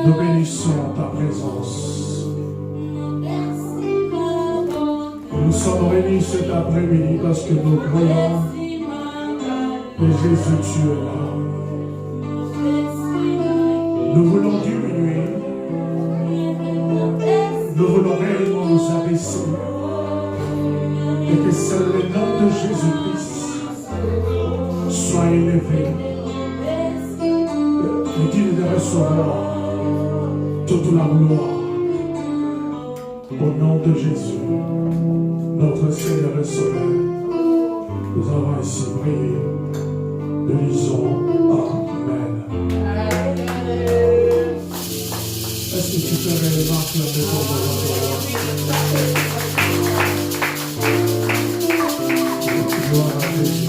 Nous bénissons ta présence. Nous sommes réunis cet après-midi parce que nous croyons que Jésus, tu es là. Nous voulons diminuer. Nous voulons réellement nous abaisser. Et que seul le nom de Jésus-Christ soit élevé. Et digne de recevoir toute la gloire. Au nom de Jésus, notre Seigneur et Sauveur, nous avons ainsi prié. Nous disons Amen. Est-ce que tu peux réellement acclamer ton nom? Gloire à Jésus.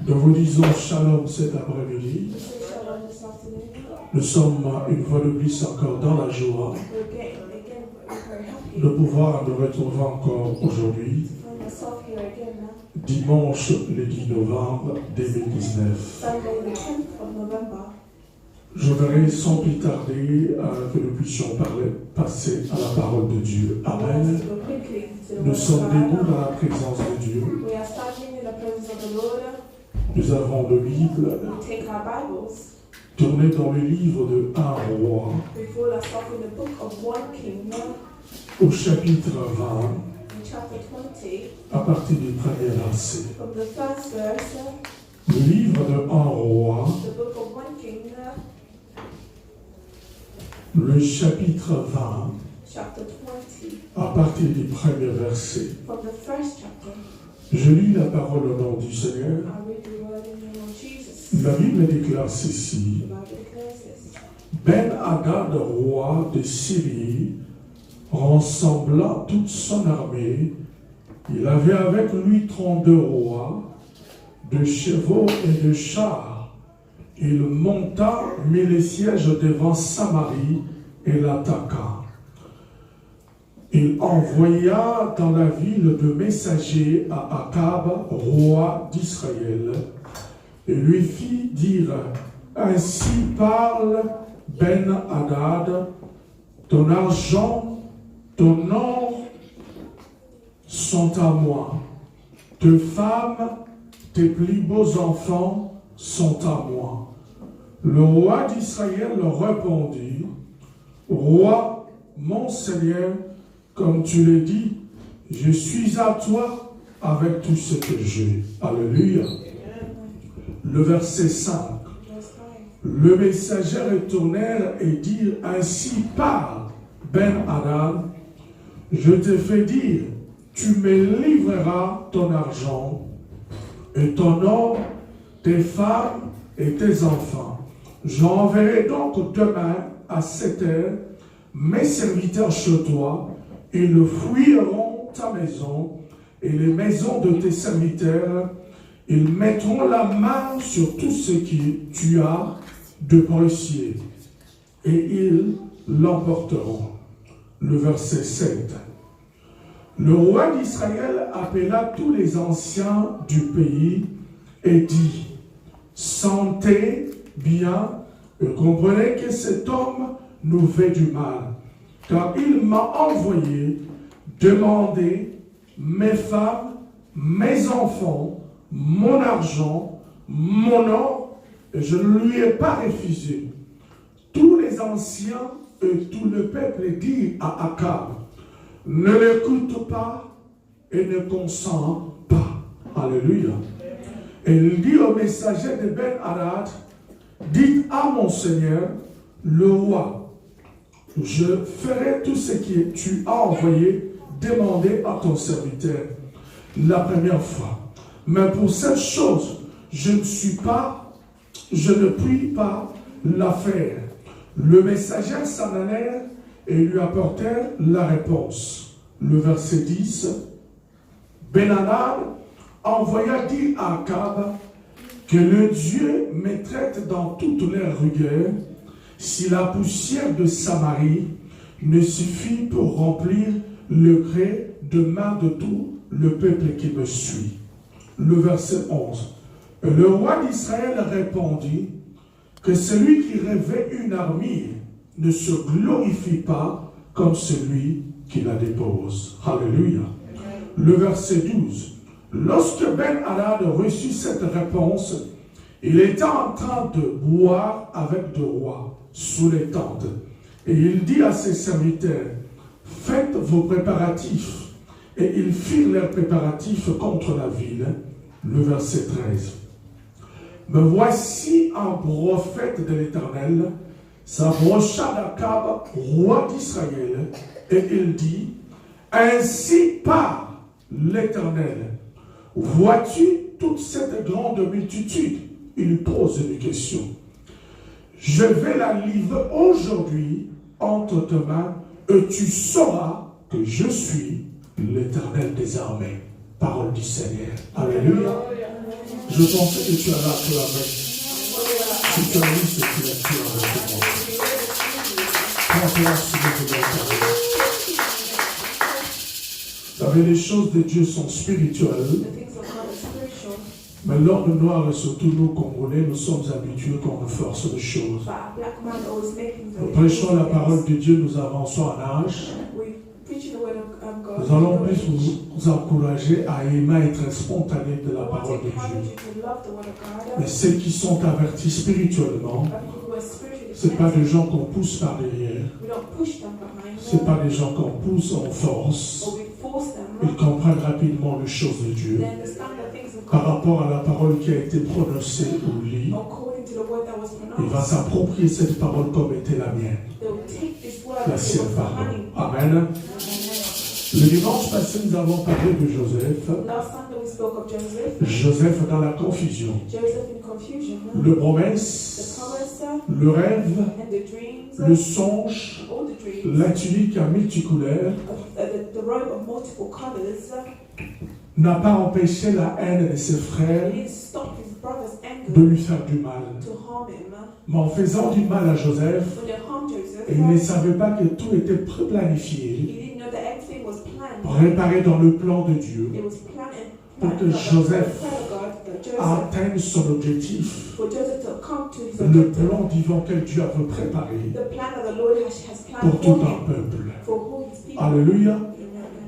Nous vous disons shalom cet après-midi. Nous sommes une fois de plus encore dans la joie de pouvoir nous retrouver encore aujourd'hui, dimanche le 10 novembre 2019. Je voudrais sans plus tarder que nous puissions passer à la parole de Dieu. Amen. Nous sommes debout dans la présence de Dieu. Nous avons le Bible. Tournez dans le livre de 1 Roi, au chapitre 20, à partir du premier verset. Le livre de 1 Roi, le chapitre 20, à partir du premier verset. Je lis la parole au nom du Seigneur. La Bible déclare ceci. Ben-Hadad, roi de Syrie, rassembla toute son armée. Il avait avec lui 32 rois, de chevaux et de chars. Il monta, mit les sièges devant Samarie et l'attaqua. Il envoya dans la ville de messagers à Akab, roi d'Israël, et lui fit dire, ainsi parle Ben-Hadad, ton argent, ton or sont à moi, tes femmes, tes plus beaux enfants sont à moi. Le roi d'Israël répondit, roi, mon Seigneur, comme tu le dis, je suis à toi avec tout ce que j'ai. Alléluia. Le verset 5. Le messager retournèrent et dirent, ainsi parle Ben-Hadad, je te fais dire, tu me livreras ton argent et ton or, tes femmes et tes enfants. J'enverrai donc demain à 7 heures mes serviteurs chez toi. Ils fouilleront ta maison et les maisons de tes serviteurs. Ils mettront la main sur tout ce que tu as de précieux et ils l'emporteront. Le verset 7. Le roi d'Israël appela tous les anciens du pays et dit, sentez bien et comprenez que cet homme nous fait du mal. Car il m'a envoyé demander mes femmes, mes enfants, mon argent, mon or, et je ne lui ai pas refusé. Tous les anciens et tout le peuple dit à Akab, ne l'écoute pas et ne consent pas. Alléluia. Et il dit au messager de Ben-Hadad, dites à mon Seigneur, le roi, je ferai tout ce que tu as envoyé demander à ton serviteur la première fois. Mais pour cette chose, je ne puis pas la faire. Le messager s'en allèrent et lui apportèrent la réponse. Le verset 10. Ben-Hadad envoya dire à Akab que le Dieu me traite dans toutes leurs rigueurs si la poussière de Samarie ne suffit pour remplir le gré de main de tout le peuple qui me suit. Le verset 11. Le roi d'Israël répondit que celui qui revêt une armure ne se glorifie pas comme celui qui la dépose. Alléluia. Le verset 12. Lorsque Ben-Hadad reçut cette réponse, il était en train de boire avec le roi sous les tentes. Et il dit à ses serviteurs, faites vos préparatifs. Et ils firent leurs préparatifs contre la ville. Le verset 13. Me voici un prophète de l'Éternel, s'approcha d'Akab, roi d'Israël, et il dit, ainsi parle l'Éternel, vois-tu toute cette grande multitude? Il lui pose une question. Je vais la livrer aujourd'hui entre tes mains, et tu sauras que je suis l'Éternel des armées. Parole du Seigneur. Alléluia. Je pensais que tu avais acclamé. Si tu as lu cette lecture avec moi, prends-toi sur le Seigneur. Vous savez, les choses de Dieu sont spirituelles. Mais l'homme noir et surtout nous, Congolais, nous sommes habitués qu'on nous force les choses. Nous prêchons la parole de Dieu, nous avançons en âge. Nous allons plus vous encourager à aimer être spontané de la parole de Dieu. Mais ceux qui sont avertis spirituellement, ce n'est pas des gens qu'on pousse par derrière. Ce n'est pas des gens qu'on pousse en force. Ils comprennent rapidement les choses de Dieu par rapport à la parole qui a été prononcée au lit. Il va s'approprier cette parole comme était la mienne. La sienne, pardon. Amen. Le dimanche passé, nous avons parlé de Joseph. Joseph dans la confusion. Le promesse, le rêve, le songe, la tunique à multicouleurs n'a pas empêché la haine de ses frères de lui faire du mal. Mais en faisant du mal à Joseph, il ne savait pas que tout était planifié, préparé dans le plan de Dieu pour que Joseph atteigne son objectif, le plan divin que Dieu avait préparé pour tout un peuple. Alléluia.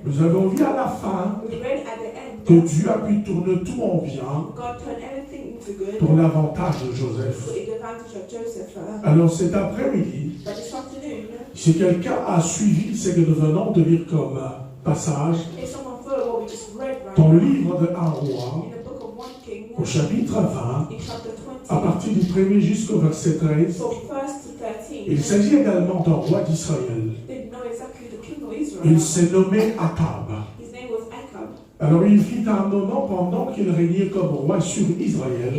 Nous avons vu à la fin que Dieu a pu tourner tout en bien pour l'avantage de Joseph. Alors cet après-midi, si quelqu'un a suivi ce que nous venons de lire comme passage dans le livre de 1 roi, au chapitre 20, à partir du 1er jusqu'au verset 13, il s'agit également d'un roi d'Israël. Il s'est nommé Akab. Alors il vit un moment pendant qu'il régnait comme roi sur Israël.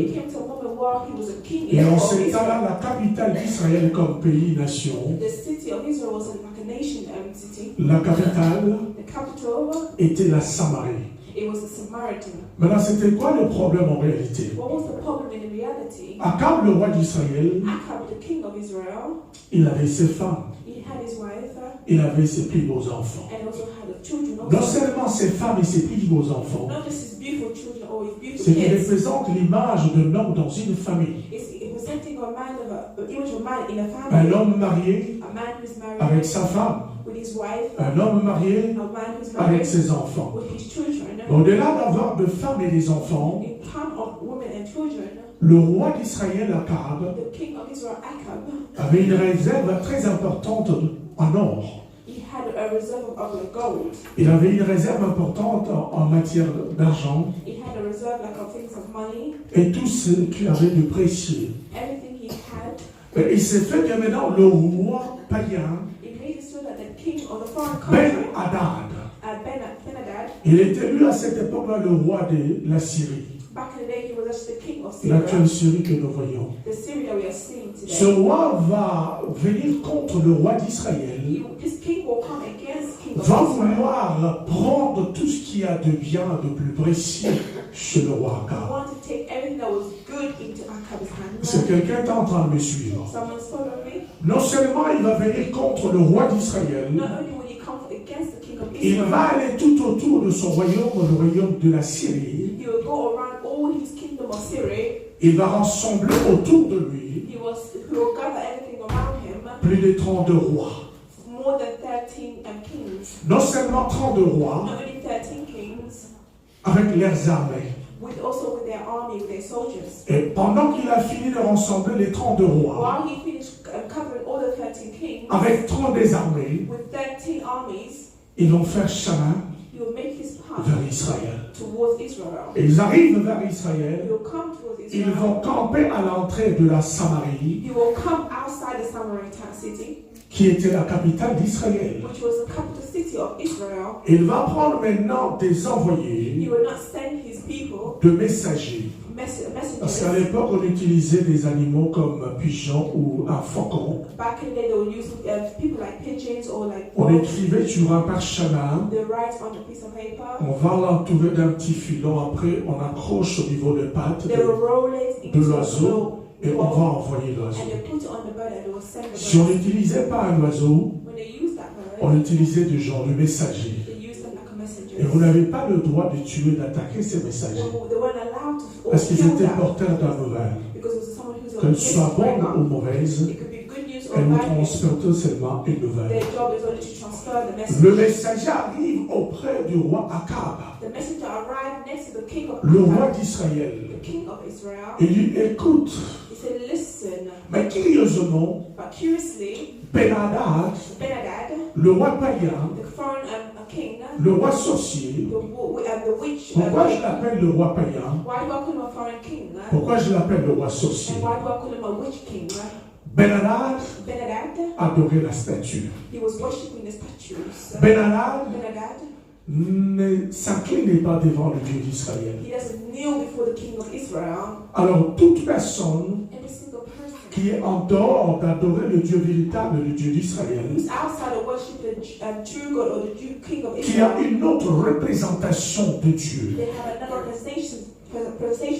Et on s'étala la capitale d'Israël comme pays-nation. La capitale était la Samarie. Maintenant, c'était quoi le problème en réalité? Akab, le roi d'Israël, il avait ses femmes. Il avait ses plus beaux enfants. Non seulement ses femmes et ses plus beaux enfants, ce qui représente l'image d'un homme dans une famille. Un homme marié avec sa femme. Un homme marié avec ses enfants. Au-delà d'avoir des femmes et des enfants, le roi d'Israël, Akab, avait une réserve très importante en or. Il avait une réserve importante en matière d'argent et tout ce qu'il avait de précieux. Et il s'est fait que maintenant le roi païen, Ben-Hadad, il était lui à cette époque-là le roi de la Syrie. L'actuelle Syrie que nous voyons. Ce roi va venir contre le roi d'Israël, va vouloir prendre tout ce qu'il y a de bien, de plus précieux chez le roi Akab. C'est quelqu'un qui est en train de me suivre. Non seulement il va venir contre le roi d'Israël, il va aller tout autour de son royaume, le royaume de la Syrie, il va rassembler autour de lui he will gather everything around him. plus de 32 rois. More than 13 kings. Non seulement 32 rois Not only 13 kings, avec leurs armées. also with their army, with their soldiers. Et pendant qu'il a fini de rassembler les 32 rois While he finished covering all the 13 kings, avec 30 armées, with 13 armies, ils vont faire chemin he will make his path vers Israël. towards Israel. Et ils arrivent vers He Israël. will come towards Ils Israel. vont camper à l'entrée de la Samarie, He will come outside the Samaritan city, qui était la capitale d'Israël. which was the capital city of Israel. Il va prendre maintenant des He envoyés, will not send his people, de messagers. Parce qu'à messengers. l'époque, on utilisait des animaux comme un pigeon ou un faucon. Back in the day, they would use people like pigeons or like On birds. écrivait sur un parchemin. They write on a piece of paper. On va l'entourer d'un petit filon. Après, on accroche au niveau des pattes They will roll it de into a l'oiseau et on va envoyer l'oiseau. and they put it on the bird and they will send the Si on bird. n'utilisait pas un oiseau, When they use that on bird, utilisait du genre le messager. they use them like a messenger. Et vous n'avez pas le droit de tuer, d'attaquer ces messagers. They weren't allowed to Parce qu'ils kill étaient them porteurs d'un nouvelle. because it was someone who's a Qu'elle soit bonne ou bringer. mauvaise, It could be good news or elle nous bad news. transporte seulement une nouvelle. Their job is only to transfer the message. Le messager arrive auprès du roi Akab, The messenger arrived next to the king of le roi Israel. d'Israël. The king of Israel. Il dit, écoute, He said, listen, mais curieusement, but curiously, Ben-Hadad, Ben-Hadad, le roi païen, the foreign king, le roi sorcier, the witch, pourquoi je l'appelle le roi païen? why do I call him a foreign king? Pourquoi je l'appelle le roi sorcier? And why do I call him a witch king? Ben-Hadad Ben-Hadad, adorait la statue. he was worshipping the statues. Ben-Hadad Ben-Hadad, ne s'inclinait pas devant le Dieu d'Israël. he doesn't kneel before the king of Israel. Alors toute personne Every single person qui est en dehors d'adorer le Dieu véritable, le Dieu d'Israël, who's outside of worship the true God or the true king of qui a Israel, une autre représentation de Dieu, they have another representation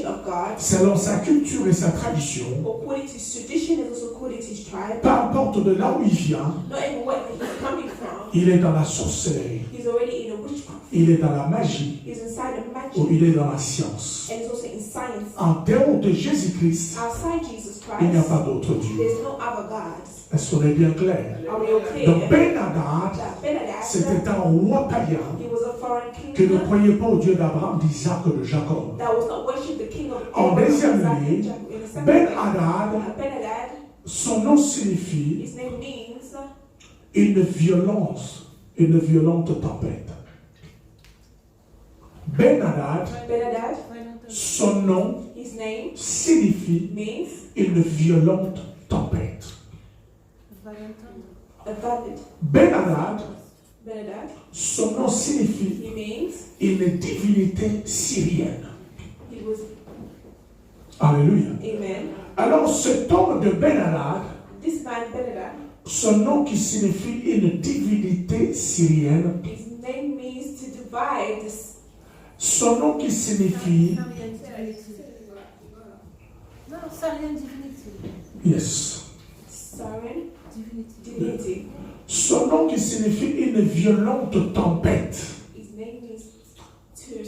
of God selon sa culture et sa tradition, according to his tradition and also according to his tribe. peu importe de là où il vient, Not even where he's coming from. il est dans la sorcellerie, He's already in a witchcraft. il est dans la magie, He's inside of ou magic il est dans la science. and he's also in science. En dehors de Jésus-Christ, Outside Jesus il n'y a Christ, pas d'autre Dieu. there's no other gods. Est-ce qu'on est bien clair? Are we okay? Donc Ben-Hadad, That Ben-Hadad, c'était un roi païen he was a foreign qui ne king croyait pas au Dieu d'Abraham, d'Isaac et de Jacob. that was not worship the king of En Abraham, deuxième Isaac, lieu, and Jacob. In the second Ben-Hadad, place, Ben-Hadad, son nom signifie his name means une violente tempête. Ben-Hadad, Ben-Hadad, son nom his name signifie means une violente tempête. a valid. Ben-Hadad, Ben-Hadad, son nom signifie he means une divinité syrienne. he was, Alléluia. amen. Alors cet homme de Ben-Hadad, This man Ben-Hadad, son nom qui signifie une divinité syrienne, his name means to divide this. son nom qui signifie, No, Syrian divinity. yes, Siren Divinity. divinity. son nom qui signifie une violente tempête. His name means to.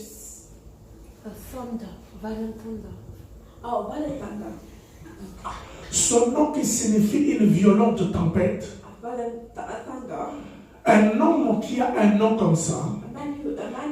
A thunder. Violent thunder. Oh, violent thunder. Son nom qui signifie une violente tempête. A violent thunder. Un homme qui a un nom comme ça,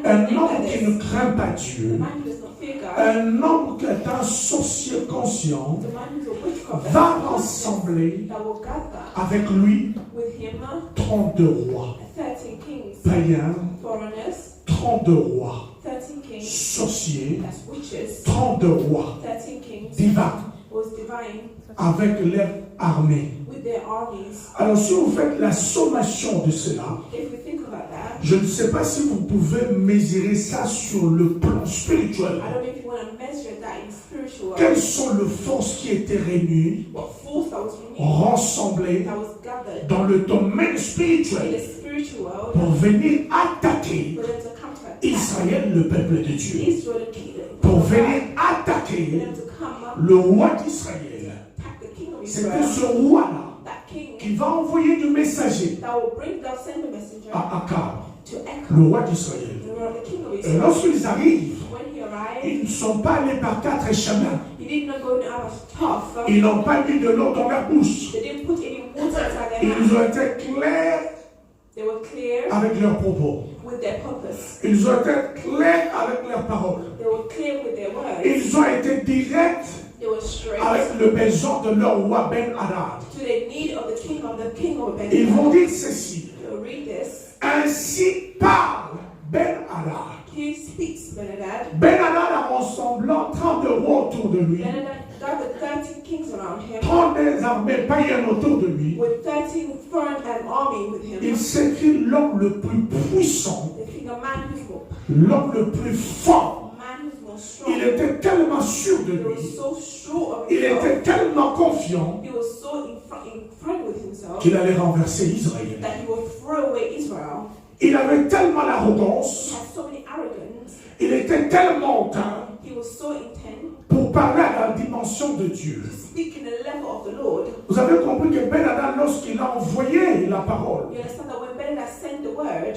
un homme qui ne craint pas a Dieu, man who does not fear God, un homme qui est un sorcier conscient, the man who's a witchcraft, va rassembler that will gather avec lui with him 32 rois, 13 kings, païens, foreigners, 32 rois, 13 kings, sorciers, that's witches, 32 rois, 13 kings, divins, was divine avec leur armée. with their armies. Alors si vous faites la sommation de cela, If we think about that, je ne sais pas si vous pouvez mesurer ça sur le plan spirituel. I don't know if you want to measure that in spiritual. Quelles sont les forces qui étaient réunies, What force that was renewed, rassemblées that was gathered dans le domaine in spirituel the spiritual world pour venir attaquer for them to come to attack Israël, le peuple de Dieu, Israel, the kingdom, pour venir for attaquer them to come le roi d'Israël. attack the king of C'était Israel. ce roi-là That king qui va envoyer du messager that will send a messenger à Akab, to Echo, le roi d'Israël. the king of Et Israel. lorsqu'ils arrivent, When he arrived, ils ne sont pas allés par 4 chemins. he did not go tough. Ils n'ont pas mis de l'eau dans leur bouche. They didn't put any water inside their Ils mouth. ont été clairs They were clear avec leurs propos. with their purpose. Ils ont été clairs avec leurs paroles. They were clear with their words. Ils ont été directs They were straight avec le besoin de leur roi Ben-Hadad. to the need of the king of Ben. Ils vont dire ceci. They'll read this. Ainsi parle Ben-Hadad. He speaks, Ben-Hadad. Ben-Hadad a rassemblant 30 rois autour de lui, Ben-Hadad gathered 13 kings around him 30 des armées païennes autour de lui. with 13 foreign and army with him. Il s'écrit l'homme le plus puissant, They think a man who's more, l'homme le plus fort. a man who's more strong. Il était tellement sûr de He was lui, so sure of il himself. était tellement confiant He was so in front with himself qu'il allait renverser Israël. that he would throw away Israel. Il avait tellement He l'arrogance, had so many arrogance. il était tellement hautain He was so intent pour parler à la dimension de Dieu. to speak in the level of the Lord. Vous avez compris que Ben-Hadad, lorsqu'il a envoyé la parole You understand that when Ben-Hadad sent the word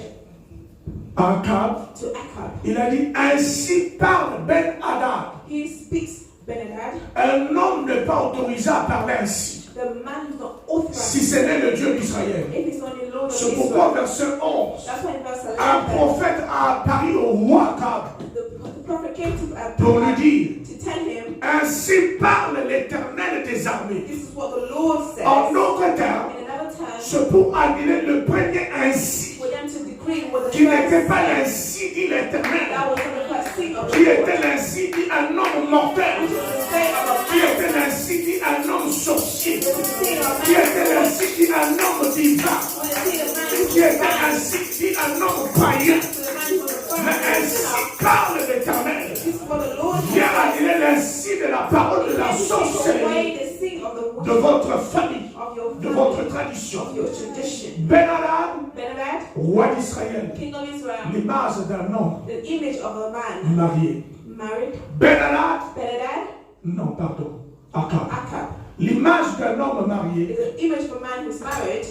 à Akab, to Achab, il a dit, ainsi parle Ben-Hadad. he speaks Ben-Hadad. Un homme n'est pas autorisé à parler ainsi, The man is not authorized si ce n'est le Dieu d'Israël. if he's only Lord of C'est pourquoi, Israel. verset 11, That's why in verse un 11, prophète a apparu au roi Akab the prophet came to pour lui Achab dire, to tell him, ainsi parle l'Éternel des armées. this is what the Lord says. En d'autres termes, In another time, c'est pour annuler le premier ainsi, for them to decree what the qui first n'était pas said. l'ainsi dit l'Éternel, That was the first thing of qui the Lord. était l'ainsi dit un homme mortel, Which was the state of a qui man. était l'ainsi dit un homme sorcier, Which was the state of a qui man. était l'ainsi dit un homme divin, Which was the state of man. qui était ainsi dit un homme païen. To the man who was the Mais first ainsi parle l'Éternel. This is what the Lord Viens says. annuler l'ainsi de la parole de la Take sorcellerie away the sin of the de word votre famille, of your de family, votre tradition. of your tradition. Ben-Hadad, Ben-Hadad, roi d'Israël, king of Israel, l'image d'un homme the image of a man marié. married. Ben-Hadad, Ben-Hadad, non, pardon, Akab. Achab. L'image d'un homme marié. Is the image of a man who's married.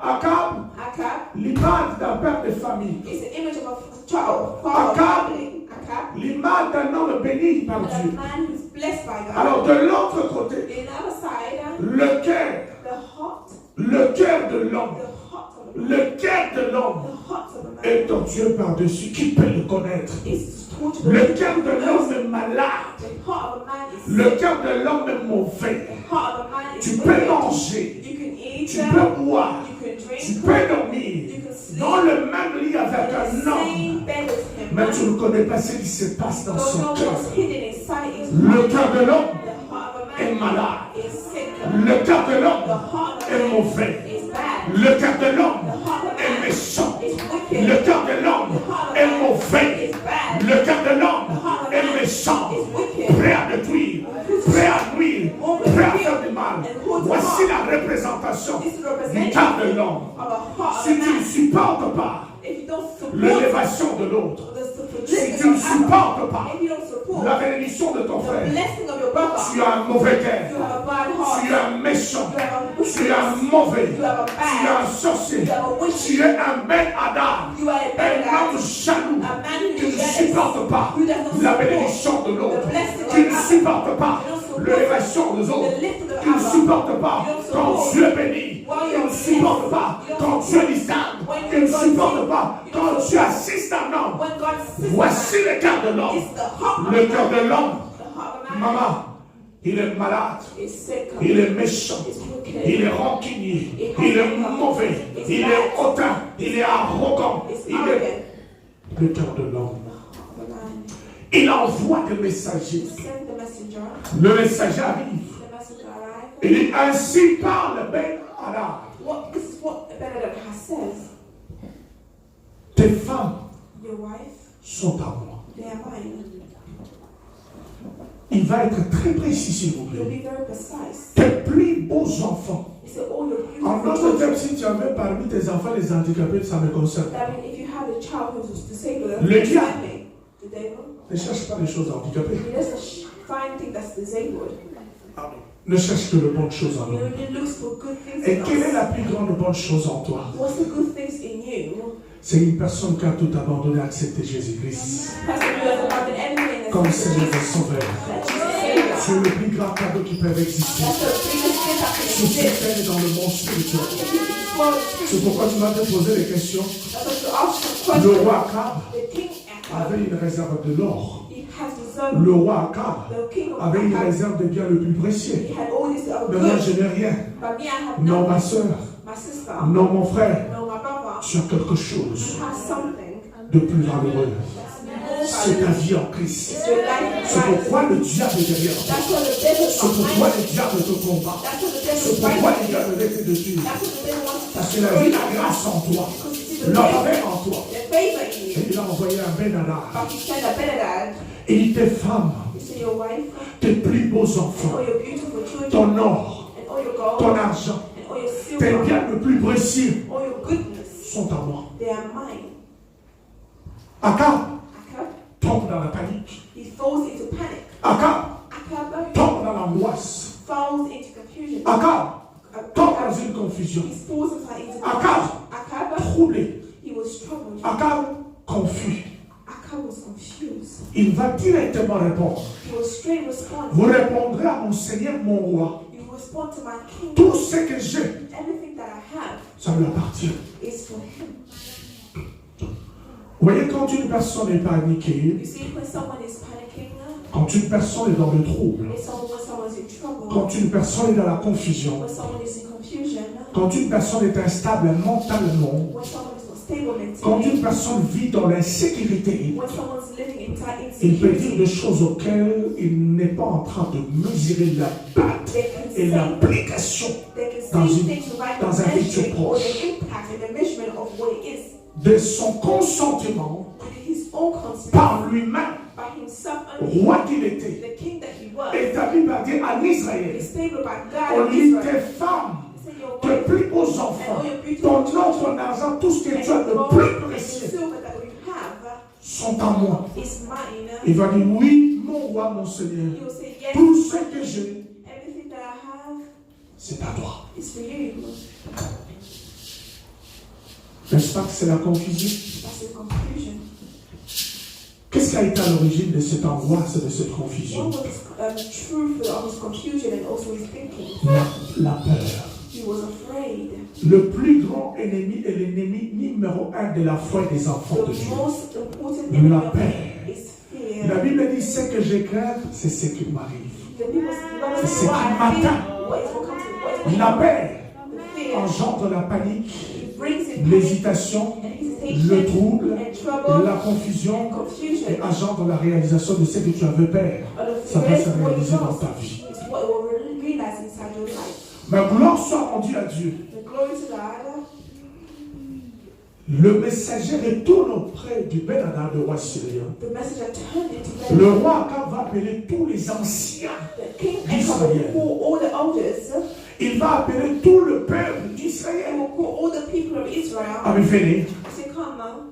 Akab, Achab l'image d'un père de famille. is the image of a child, father of Achab. family. Achab, L'image d'un homme béni par and a Dieu. man who's blessed by God. Alors de l'autre côté, In the other side, le cœur the heart de l'homme, of a man, le cœur de l'homme the heart of a man est en Dieu par-dessus. Qui peut le connaître? is towards the Le cœur de l'homme est malade. The heart of a man is Le sick. cœur de l'homme est mauvais. The heart of a man is Tu peux wicked. manger, You can eat, tu peux boire, you can tu drink, peux dormir you can sleep dans le même lit avec in the un homme. same bed as him. Mais tu ne connais pas ce qui se passe dans Don't son know cœur. what's hidden inside his Le heart. cœur de l'homme The heart of a est man malade. is sick. Le cœur de The l'homme heart of est a man mauvais. is bad. Le cœur de l'homme The heart of a est man méchant. is wicked. Le cœur de l'homme est mauvais. is bad. Le cœur de l'homme est méchant. Prêt à détruire, prêt à nuire, prêt à faire du mal. Voici la représentation This is du representative cœur de l'homme. of a heart of Si a tu ne man. supportes pas If you don't support l'élévation de l'autre, si tu ne supportes pas if you don't support la bénédiction de ton the frère, blessing of your brother, tu as un mauvais you cœur, have a bad heart. tu es un méchant, You have a tu es un mauvais, You have a tu es bad. un sorcier, You have a witch. tu es un Ben-Hadad, You are a un Ben-Hadad. homme jaloux, A man who qui ne is jealous. supporte pas Who does not la support bénédiction de l'autre, the blessing of qui ne God. supporte pas You don't support l'élévation des autres, the lift of the qui ne other. supporte pas You don't quand support Dieu bénit, while qui you're ne supporte blessed. pas You don't quand support Dieu distingue, when qui ne God supporte sees. pas You quand don't tu assistes un homme. When God sees Voici le cœur de l'homme. it's the heart of Le a cœur man. de l'homme, The heart of a man maman, il est malade, is sick. il est méchant, It's wicked. il est rancunier, il est mauvais, il est hautain, il est arrogant, It's il est arrogant. le cœur de l'homme. The heart of a man. Il envoie des messagers. Send the messenger. Le messager arrive. The messenger arrives. Il dit ainsi parle Ben-Hadad. This is what Ben-Hadad has says. Tes femmes Your wife, sont à moi. they are mine. Il va être très précis, s'il vous You'll plaît. be very precise. Tes plus beaux enfants. He said, all your En beautiful d'autres termes, children. si tu avais parmi tes enfants les handicapés, ça me concerne. I mean, if you have a child who's disabled, Le that's diable. family. The devil. Ne cherche pas les choses handicapées. He doesn't find things that's disabled. Ne cherche que de bonnes choses en You nous. know, he looks for good things Et in quelle est us. la plus grande bonne chose en toi? What's the good things in you? C'est une personne qui a tout abandonné à accepter Jésus-Christ Person who has abandoned everything comme that's Seigneur et Sauveur. that Jesus saved us. C'est le plus grand cadeau qui peut exister. That's the biggest gift that can Sur cette exist. terre et dans le monde spirituel. If you can swallow the C'est pourquoi tu m'as posé des questions. That's what you ask some Le questions. roi Akab The king Ahab, avait une réserve de l'or. he has reserved. Le roi Akab The king of avait une Ahab, réserve de biens le plus précieux. he had all this Mais moi, good. je n'ai rien. But me, I have Non, ma nothing. soeur. My sister, Non, mon frère. no, my brother, Tu as quelque chose has something de plus valeureux. that's C'est more ta valuable. vie en Christ. It's your life in C'est Christ. pourquoi le diable est derrière toi. That's what the devil is C'est pourquoi behind. le diable te combat. That's what the devil C'est is pourquoi le fighting. diable veut te détruire. That's what the devil wants to Parce qu'il a vu la grâce en toi, because he sees the l'honneur favor, en toi. the favor in you. Et il a envoyé un Ben-Hadad. But he sent a Benadad. Et il dit tes femmes, He said, your wife, tes plus beaux and enfants, all your beautiful children, ton or, and all your gold, ton argent, and all your tes silver, biens le plus précieux all your goodness, sont à moi. they are mine. Akab Akab, tombe dans la panique. he falls into panic. Akab Akab tombe dans l'angoisse. falls into confusion. Akab tombe dans une confusion. He falls into Akab Akab, troublé. he was troubled. Akab confus. Akab was confused. Il va directement répondre. He was straight respond. Vous répondrez à mon Seigneur, mon roi. You respond to my king. Tout ce que j'ai, Everything that I have ça lui appartient. is for him. Vous voyez, quand une personne est paniquée, You see, when someone is panicking, quand une personne est dans le trouble, when someone's in trouble, quand une personne est dans la confusion, when someone is in confusion, quand une personne est instable mentalement, when someone is not stable quand mentally, une personne vit dans l'insécurité, when someone's living in il peut dire des insecurity, choses auxquelles il n'est pas en train de mesurer l'impact they can et say, l'implication dans une- things without dans un futur measuring or proche. the impact and the measurement of what it is. de son consentement With his own consent, par lui-même, by himself only, roi qu'il était, the king that he was, établi par Dieu en Israël. is stable by On God in dit Israel. tes femmes, He said, your tes wife plus beaux and enfants, all your ton beautiful nom, children ton argent, tout ce que and tu as your de gold plus and your précieux silver that you have sont à moi. is mine. Il va dire oui, mon roi, mon Seigneur, He will say, yes, tout ce que j'ai, everything that I have c'est à toi. is for you. N'est-ce pas que c'est la confusion? That's the confusion. Qu'est-ce qui a été à l'origine de cette angoisse et de cette What confusion? was true of his confusion and also his thinking? La peur. He was afraid. Le plus grand ennemi est l'ennemi numéro un de la foi des enfants de The Dieu. most important enemy La of peur. man is fear. La Bible dit ce que je crains, c'est ce qui m'arrive. The people C'est ce qui what I m'atteint. fear, what is what comes to what is what La peur the fear. engendre la panique, It brings in panic l'hésitation, and le hesitation trouble, and trouble la and confusion confusion. et engendre la réalisation de ce que tu avais peur. But the Ça va se rest, what you réaliser dans lost ta vie. is what will realize inside your life. Ma gloire soit rendue à Dieu. The glory to God. Le messager retourne auprès du Ben-Hadad, le roi syrien. The messenger turned into Le God. roi Akab va appeler tous les anciens. The king d'Israël. will call all the elders. Il va appeler tout le peuple He d'Israël. will call all the people of Israel. Ah mais venez, Say, come now.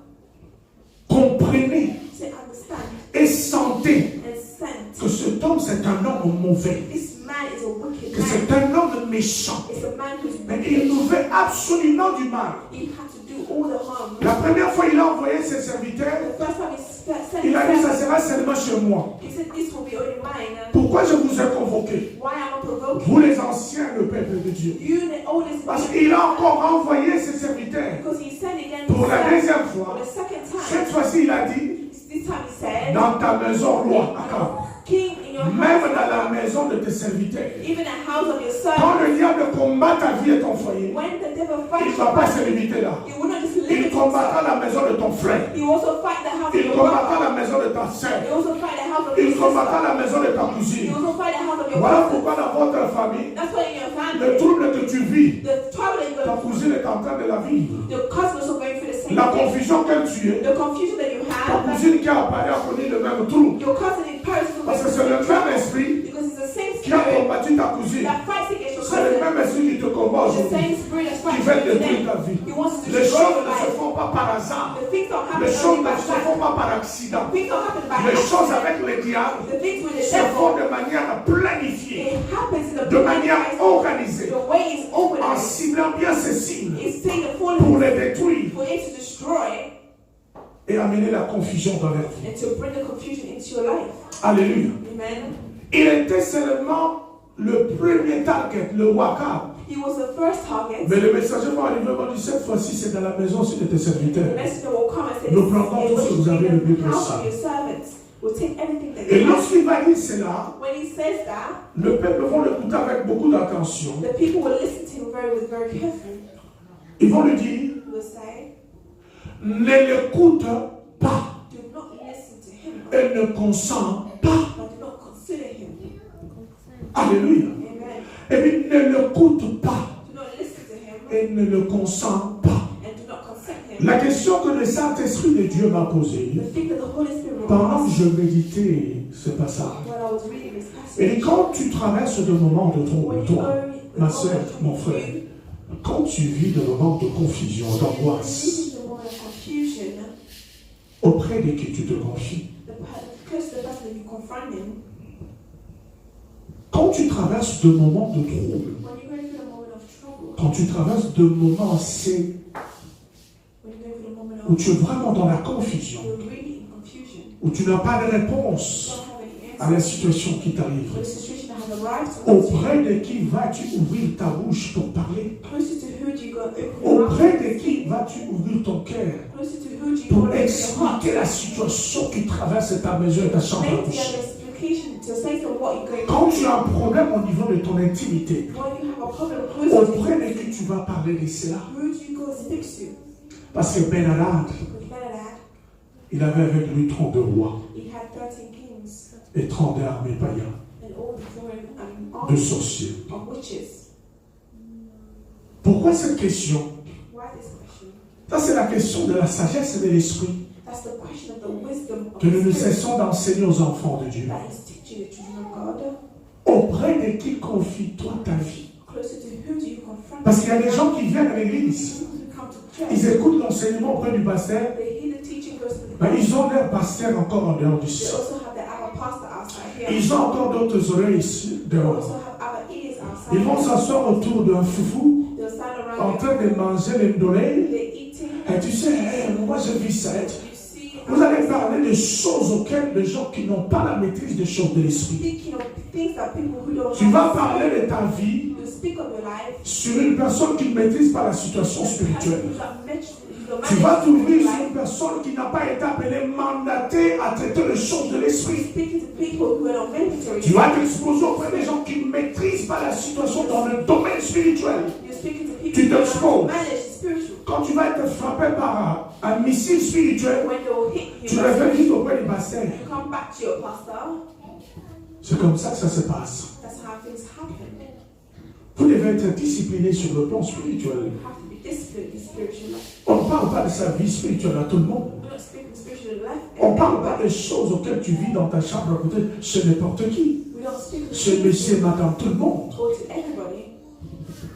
comprenez Say, understand et sentez and sense. que cet homme c'est un homme mauvais, This man is a wicked que c'est man. un homme méchant. It's a man who's Mais il wicked. nous fait absolument du mal. He had to do all the harm. La première fois, il a envoyé ses serviteurs. The first time he sent Il a dit, ça his sera seulement chez moi. he said, this will be only mine. Pourquoi je vous ai convoqué? Why am I provoking Vous les anciens, le peuple de Dieu. you, the oldest Parce man? qu'il a encore envoyé ses serviteurs. Because he said again Pour la for deuxième fois, the second cette time. fois-ci, il a dit, This time he said, dans ta maison, roi, Akab, King in your même house, dans la maison de tes serviteurs, even the house of your quand son. le diable combat ta vie et ton foyer, When the devil il fights ne you, va pas se limiter là. he will not just Il limit combattra himself. la maison de ton frère. He will also fight the house of Il your combattra brother. la maison de ta soeur. He will also fight the house of Il your combattra sister. la maison de ta He cousine. will also fight the house of your Voilà cousin. pourquoi dans votre famille, That's why in your le family, trouble que tu vis, the trouble that ta you're going cousine est en train de la vivre. your cousin is also going through the same La thing. confusion que tu es, The confusion that you ta have, cousine qui a apparu a connu le même trouble. your cousin in Paris is also Parce going que through c'est the le same même trouble. esprit Because it's the same qui a spirit combattu ta cousine. that fights against your C'est le cousin. même esprit qui te combat The aujourd'hui. same spirit that's Qui fighting veut you détruire today. ta vie. He wants to Les destroy choses your ne se life. font pas par hasard. The things don't happen Les choses only ne by se chance. font pas par accident. Things don't happen by Les choses accident. avec le diable The things with the se font devil, de manière planifiée, it happens in the de manière planified- organisée, The way is en organized. ciblant bien ces signes It's taking the full pour les détruire for it to destroy et amener la confusion dans leur vie. and to bring the confusion into your life. Alléluia. Amen. Il était seulement le premier target, le roi Akab. He was the first target. Mais le messager va arriver, va dire, cette fois-ci, c'est dans la maison, c'est de tes serviteurs. The messenger will come and say, Nous prendrons tout ce que vous avez le mieux house précieux. of your servants. We'll take everything that Et you have. lorsqu'il va dire cela, When he says that, le peuple va l'écouter avec beaucoup d'attention. the people will listen to him very careful. Ils vont lui dire, He will say, ne l'écoute pas do not listen to him, et ne consent pas. but do not consider him. Alléluia. Amen. Et puis ne l'écoute pas Do not listen to him et ne le consent pas. and do not consent him. La question que le Saint-Esprit de Dieu m'a posée, The thing that the Holy Spirit will pendant que ask je méditais ce passage, when I was reading this et passage, quand tu traverses de moments de when trouble, you toi, go ma soeur, mon frère, quand tu vis de moments de confusion, d'angoisse, this is the moment of confusion, auprès de qui tu te confies, close to the person that you confront him, quand tu traverses de moments de trouble, when you go through the moment of trouble, quand tu traverses de moments assez when you go through the moment où of tu es vraiment dans la confusion, you're really in confusion, où tu n'as pas de you réponse don't have any à la answers situation qui t'arrive, for the situation that has arrived towards you. auprès de qui vas-tu ouvrir ta bouche pour parler? Closer to who do you go open your mouth? Auprès de qui vas-tu ouvrir ton cœur Closer to who do you pour go open your heart? expliquer la situation qui traverse ta maison et ta chambre à Make the coucher? explication to say to what you're going Quand through. tu as un problème au niveau de ton intimité, When you have a problem closer to auprès you, de qui tu vas parler de cela? who do you go speak to? Parce que Ben-Hadad, With Benadad, il avait avec lui 32 rois he had 13 kings et 32 armées païennes and all the foreign de armies sorciers. of witches. Pourquoi cette question? Why this question? Ça, c'est la question de la sagesse et de l'esprit That's the question of the wisdom of que nous ne the Spirit cessons d'enseigner aux enfants de Dieu. that is teaching the children of God. Auprès de qui confie-toi ta vie? Closer to who do you confront? Parce qu'il y a des gens qui viennent à l'église, People who come to ils church, écoutent l'enseignement auprès du pasteur, they hear the teaching goes to the mais pastor. ils ont leur pasteur encore en dehors du They ciel. also have their other pastor outside here. Ils ont encore d'autres oreilles ici, They dehors. also have other ears outside. Ils vont s'asseoir autour d'un foufou, They'll stand en around train de manger les ndolés. they're eating. Et tu sais, moi je vis ça. You see, Vous allez parler de choses auxquelles les gens qui n'ont pas la maîtrise des choses de l'esprit. speaking of things that people who don't Tu vas have- parler de ta vie You speak of your life. sur une personne qui ne maîtrise pas la situation spirituelle. Tu Tu vas t'ouvrir sur une personne qui n'a pas été appelée, mandatée à traiter les choses de l'esprit. Speaking to people who are not mandatory. Tu vas t'exposer auprès des gens qui ne maîtrisent pas la situation dans le domaine spirituel. You're speaking to Tu people who t'exposes. are managed spiritual. Quand tu vas être frappé par un missile spirituel, When they'll hit you, tu reviens juste auprès du pasteur. you come back to your pastor. C'est comme ça que ça se passe. That's how things happen. Vous devez être discipliné sur le plan spirituel. You have to be disciplined in spiritual life. On ne parle pas de sa vie spirituelle à tout le monde. We're not speaking spiritual life. On ne parle pas des choses auxquelles tu vis dans ta chambre à côté chez n'importe qui. We don't speak to Chez monsieur et madame, tout le monde. or to everybody.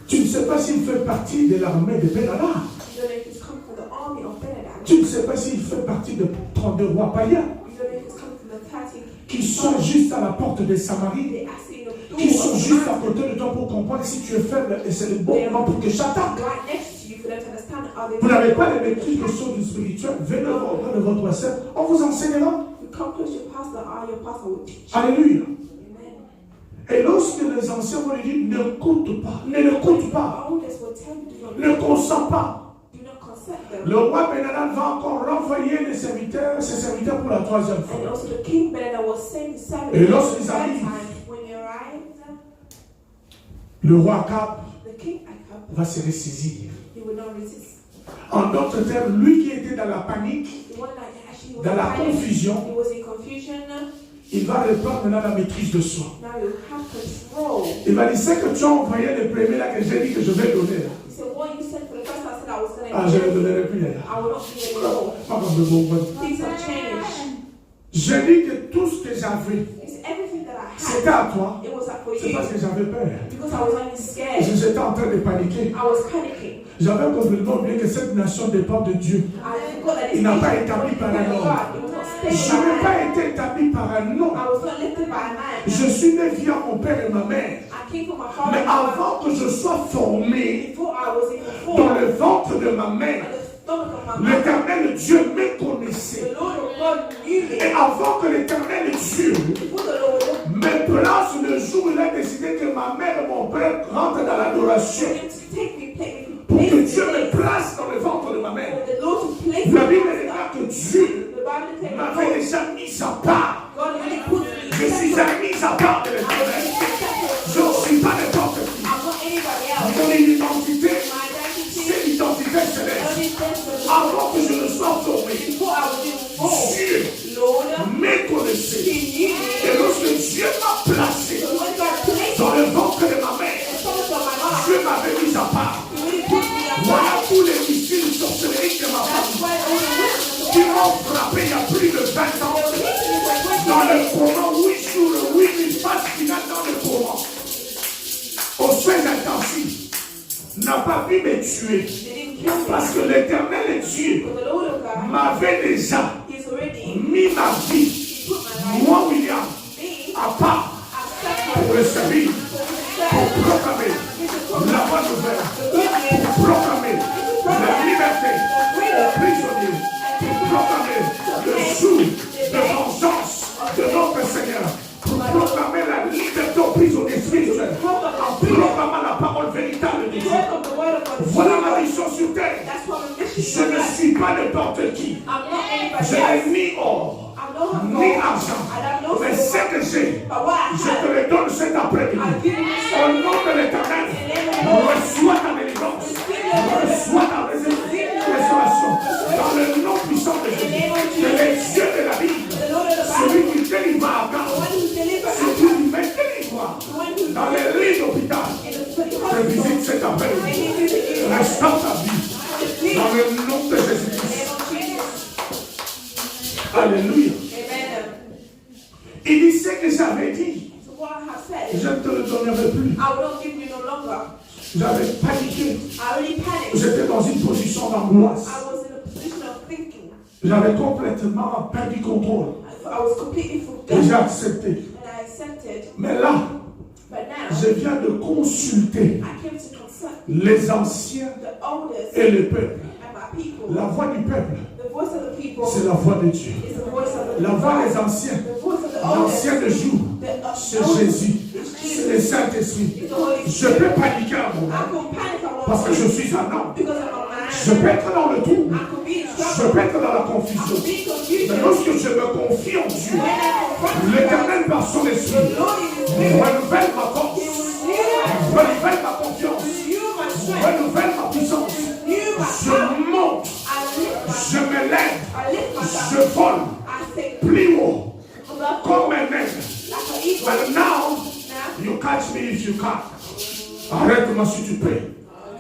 Tu ne sais pas s'il fait partie de l'armée de Ben-Hadad. You don't know if it's coming from the army of Benadad. Tu ne sais pas s'il fait partie de 32 rois païens You don't know if it's coming from the 30 qui sont juste à la porte de Samarie, They are seeing the door qui sont of juste the à côté de toi pour comprendre si tu es faible et c'est le bon moment pour que j'attaque. right next to you for them to understand how they Vous n'avez pas de maîtrise des choses du spirituel, venez auprès de votre pasteur, on vous enseignera. You come close to your pastor, your pastor will teach you. Alléluia. Amen. Et lorsque les anciens vont lui dire, n'écoute pas, ne l'écoute pas, Elders will tell you do ne not consent pas. do not consent them. Le roi Ben-Hadad va encore renvoyer ses serviteurs pour la troisième And fois. also the king Benadad will send his servants Et the lorsqu'ils third arrivent, time. When you arrive, Le roi Akab the king Akab, va se ressaisir. he will not resist. En d'autres termes, lui qui était dans la panique, The one that actually was dans la in panic, confusion, he was in confusion. il va reprendre maintenant la maîtrise de soi. Now you have control. Il va dire, c'est que tu as envoyé le premier là que j'ai dit que je vais donner. Là. He said, what you said for the first time, I said I was going to Ah, je ne donnerai plus. Là. I will not be anymore. Pas comme le bon bon. Things have changed. J'ai dit que tout ce que j'avais, It's everything that I c'était had. à toi. It was for C'est you. parce que j'avais peur. Because I was only scared. J'étais en train de paniquer. I was panicking. J'avais complètement oublié que cette nation dépend de Dieu. I forgot that Il n'a pas établi par un homme. God. It was not Je stayed by n'ai man. pas été établi par un homme. I was not lifted by a man. Je suis né via mon père et ma mère. I came from my father. Mais avant que je sois formé Before I was even dans born, le ventre de ma at mère, the stomach of my mother. L'Éternel Dieu me connaissait. The Lord of God knew me. Et avant que l'Éternel Dieu Before the Lord me place le jour où il a décidé que ma mère et mon père rentrent dans l'adoration, wanted to take me, pour que place Dieu me me place dans le ventre de ma mère, for the Lord to place la me. Bible déclare que Dieu The Bible declares m'avait déjà mis à part. God really put me Je suis separate. un mis à part de l'Éternel. Je ne suis pas n'importe qui. I'm not anybody else. Mon identité, My identity c'est l'identité céleste. only stands for the Avant que je ne sois formé, before I was even born. Dieu Lord, me connaissait. He knew me. Et lorsque Dieu m'a placé So when God placed dans me le ventre de ma in mère, the stomach of my mom, Dieu m'avait mis à part. He really put me Voilà aside. tous les missiles sorcelleriques de ma That's famille why all the witnesses qui m'ont frappé il y a plus de 20 ans. they were hitting me for 20 Dans le years. Coran, 8 jours, 8 phase finale dans le Coran, aux soins intensifs, n'a pas pu me tuer. They didn't kill me. Parce que l'Éternel Dieu But the Lord of God, m'avait déjà He's already mis ma vie, He put my life, moi William, me, à part accepted pour le servir, for pour Himself. proclamer la bonne nouvelle, The good news, pour proclamer la liberté aux prisonniers, pour proclamer le jour de vengeance de notre Seigneur, pour proclamer la liberté aux prisonniers spirituels, en proclamant la parole véritable de the Dieu. work of the Word of God. Voilà ma mission sur terre. That's what my mission Je is. ne suis pas n'importe qui. I'm not anybody Je else. n'ai ni or, I don't have ni gold. argent. I have no Mais silver. ce que j'ai, But what I je te have, le donne cet après-midi. I give you Au some. nom de l'Éternel, reçois ta délivrance. Reçois ta restauration. Dans le nom puissant de Jésus. Que les yeux de la Bible, The Lord of the celui Bible, qui délivre à the Abraham, one who delivered celui Abraham, qui met délivre the one who dans les lits d'hôpital, in the te hospital, visite cet they après-midi. need you to do that. Restaure ta vie. In Dans the le nom de Jésus-Christ. name of Jesus. Alléluia. Amen. Il dit ce que j'avais dit. So what I have Je said, ne te le donnerai plus. I will not give you no longer. J'avais paniqué. I already panicked. J'étais dans une position d'angoisse. I was in a position of thinking. J'avais complètement perdu contrôle. I was completely Et forgotten. j'ai accepté. And I accepted. Mais là, But now, je viens de consulter I came to consult les anciens the elders et le peuple. and my people. La voix du peuple, The voice of the people c'est la voix de Dieu. is the voice of the La voix des people. anciens, The voice of the elders. l'ancien de jour, c'est Jésus. C'est le Saint-Esprit. It's the Holy Je Spirit. peux paniquer à un I moment can panic at parce one que je point suis un homme. because I'm a man. Je peux être dans le trou. I could be in Je trouble. peux être dans la I confusion. could be in Mais confusion. lorsque je me confie en Dieu, When I confront you, l'Éternel par son the esprit Lord in His spirit, renouvelle ma force, He will renew renouvelle ma confiance, my strength, renouvelle ma puissance. renew my Je power. monte, I lift my, je me lève, I lift myself. je vole I say, plus haut above comme un aigle. like an eagle. But now, Now, you catch me if you can. Arrête-moi si tu peux.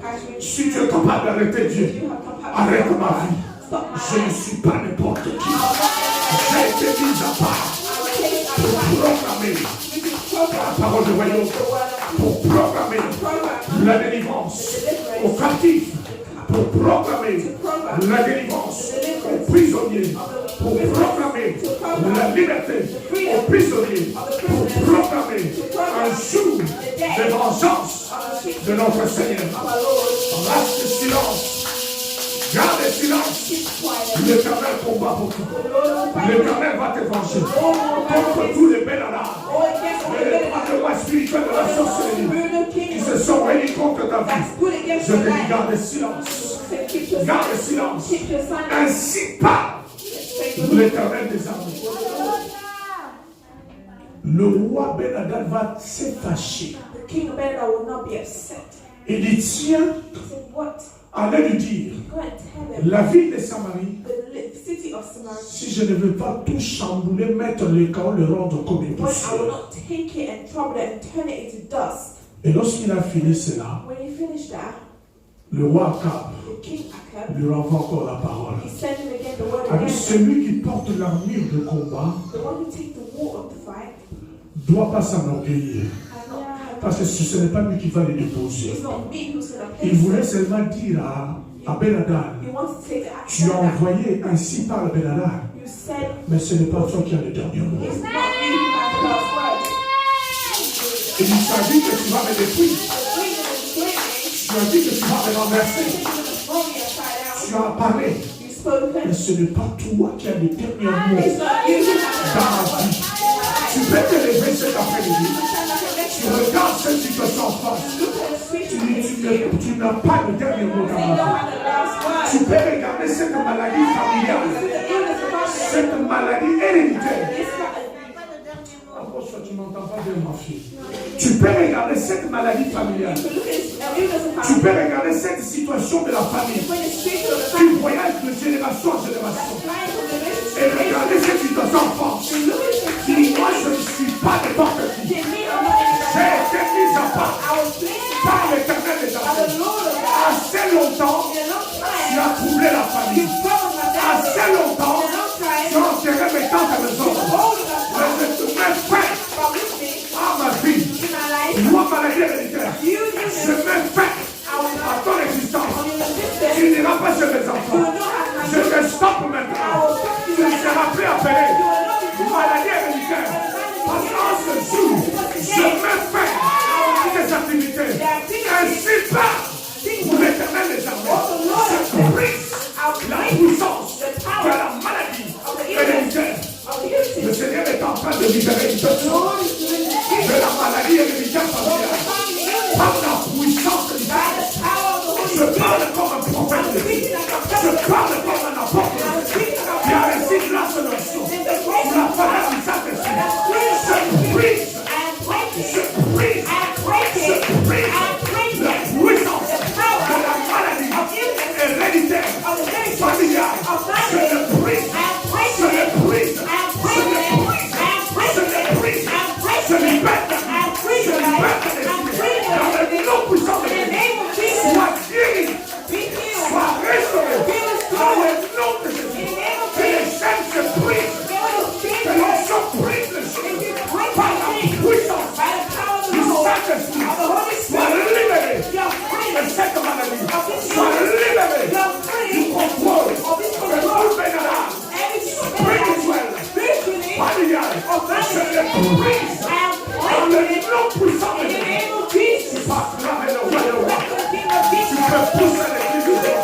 catch me. Si tu es capable d'arrêter Dieu, You have compassion. arrête ma vie. Stop my Je ne life. suis pas n'importe qui. J'ai été mis à part I will take it pour outside. proclamer This is program. la parole du royaume, The word of pour proclamer program. la délivrance aux captifs, pour proclamer la délivrance aux prisonniers, pour proclamer la liberté aux prisonniers, pour proclamer un jour de vengeance de notre Seigneur. Reste silence. Garde silence. L'Éternel combat pour toi. L'Éternel va te venger contre tous les bénards et les droits spirituels de la sorcellerie qui se sont réunis contre ta vie. Je te dis, garde silence. Garde silence. Ainsi parle l'Éternel des armées. Le roi Ben-Hadad va se fâcher. The king of Benadad will not be upset. Il dit, tiens, He said, what? allez lui dire, Go and tell him la ville de Samarie, the city of Samaria, si je ne veux pas tout chambouler, mettre le chaos, le rendre comme une when I will poussière. not take it and trouble it and turn it into dust. Et lorsqu'il a fini cela, When he finished that, le roi Akab the king Akab, lui renvoie encore la parole. he sent him again the word Avec again. celui qui porte l'armure de combat The one who takes the war of the fight, ne doit pas s'enorgueillir. and not have Parce que ce n'est pas lui qui va le déposer. It's not me who's going to Il place voulait it. seulement dire à Ben-Hadad, He wants to take the tu action. as envoyé ainsi par Ben-Hadad, You said mais ce n'est pas toi qui as le dernier mot. it's not me who has the last word. Et il s'agit que tu vas me détruire. The reason is blaming. Tu as dit que tu vas me renverser. You're going to throw me upside Tu down. Tu as parlé. You've spoken. Mais ce n'est pas toi qui as le dernier mot It's not you who has dans ma vie. Tu peux te lever cet après-midi. Tu regardes cette situation en face. Tu n'as pas le dernier mot dans ma vie. Tu peux regarder cette maladie familiale, cette maladie héréditaire. Tu ne m'entends pas bien, ma fille. Tu peux regarder cette maladie familiale. Tu peux regarder cette situation de la famille qui voyage de génération en génération. Et regarder cette situation en France. Dis, moi je ne suis pas de ton petit. J'ai été mis à part par l'Éternel des armées. Assez longtemps, tu as troublé la famille. Assez longtemps, tu as enterré mes tantes et mes oncles. Mais je te mets fin à ma vie. Moi, maladie héréditaire, je mets fin à ton existence. Tu n'iras pas chez mes enfants. Je te stoppe maintenant. Tu ne seras plus appelé maladie héréditaire. Parce qu'en ce jour, je mets fin à tes activités. Ainsi part pour l'Éternel des armées. Je brise la puissance de la maladie héréditaire. Le Seigneur est en train de libérer une personne de la maladie héréditaire familiale par la puissance de l'Éternel. Je parle comme un prophète de Dieu. Je parle comme un apôtre qui a reçu grâce de l'onction pour la faveur du Saint-Esprit. Je brise la puissance de la maladie héréditaire familiale. Je le brise. Je le brise. Je libère dans le nom puissant de Dieu. Sois guéri. Sois restauré dans le nom de Jésus. Que les chaînes se brisent. Que l'on se brise les choses par la puissance du Saint-Esprit. Sois libéré de cette maladie. Sois libéré du contrôle de tout bénéfice spirituel, familial. Je le brise dans le nom puissant de Jésus. Tu passeras vers le royaume. Tu peux pousser l'église de Dieu.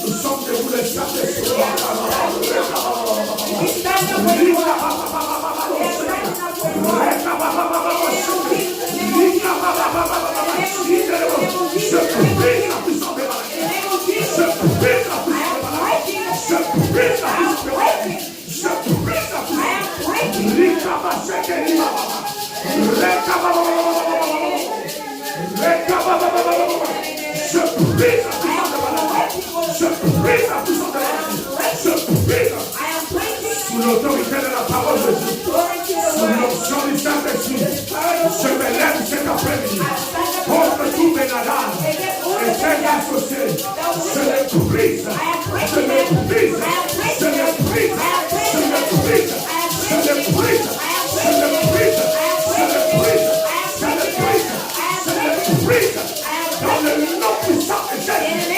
Nous sommes debout les Saint-Esprit. Sous l'autorité de la parole de Dieu, sous l'onction du Saint-Esprit, je me lève cet après-midi contre tout bénadage et ses associés. Je les brise, je les brise, je les brise, je les brise, je les brise, je les brise, je les brise, je les brise, je les brise, dans le nom puissant de Jésus.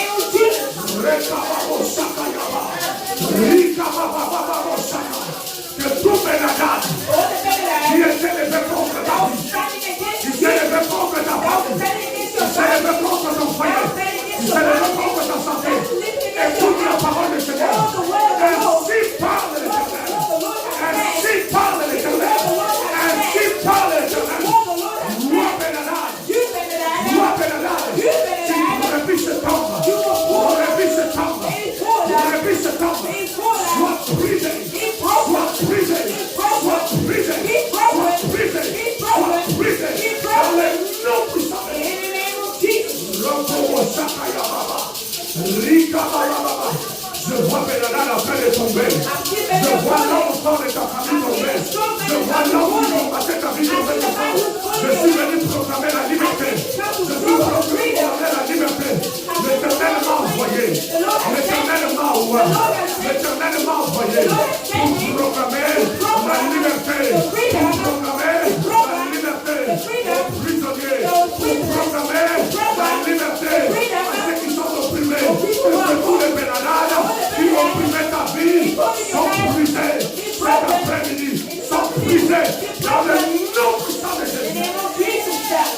brisés dans le nom puissant de In the Jésus. name of Jesus, God.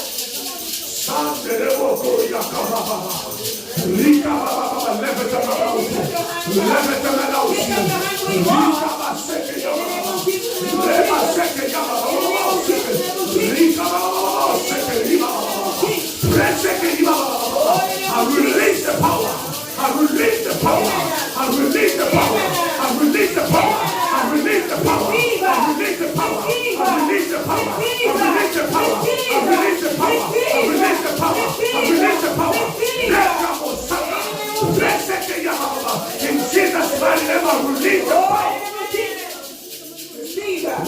Lève ta main là aussi. Lève ta main là aussi. I release the power. I release the power. I release the power. I release the power. I release the power. I release the power. I release the power. I release the power. I release the power. I release the power. I release the power. In Jesus' mighty name, I release the power.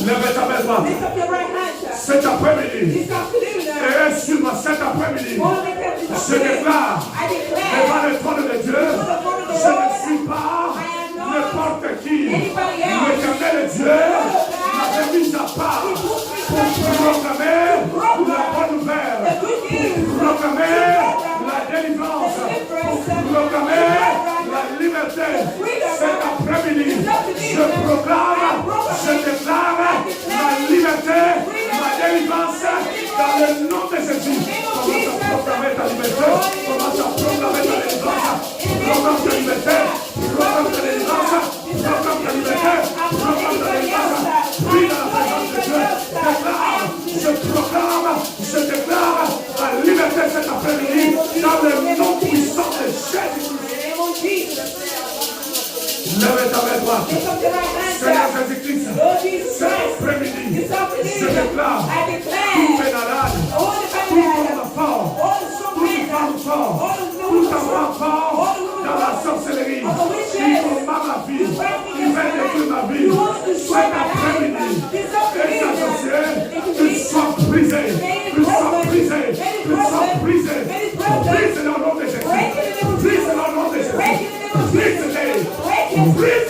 Lève ta main droite. Lift up your right hand, God. Cet après-midi, This afternoon, God. et sur cet après-midi, All the captains je of today, déclare I declare devant le trône de Dieu, je ne suis pas n'importe qui. L'éternel Dieu m'avait mis à part pour proclamer la bonne nouvelle, pour proclamer la délivrance, pour proclamer la liberté. Cet après-midi, je proclame, je déclare la liberté, la délivrance dans le nom de Jésus. Commence à proclamer ta liberté, commence à proclamer ta délivrance, proclame ta liberté, proclame ta délivrance, proclame ta liberté, proclame ta délivrance. Prie dans la présence de Dieu, déclare, je proclame, je déclare la liberté cet après-midi dans le nom puissant de Jésus. Lève ta main droite. Seigneur Jésus-Christ, cet après-midi, je déclare tout pénalade, tout homme fort, toute femme fort, tout enfant fort dans la sorcellerie, qui combat ma vie, qui fait détruire ma vie. Cet après-midi, et s'associer, qu'ils soient brisés, qu'ils soient brisés, qu'ils soient brisés. Brise dans le nom de Jésus. Brise dans le nom de Jésus. Brise-les. Brise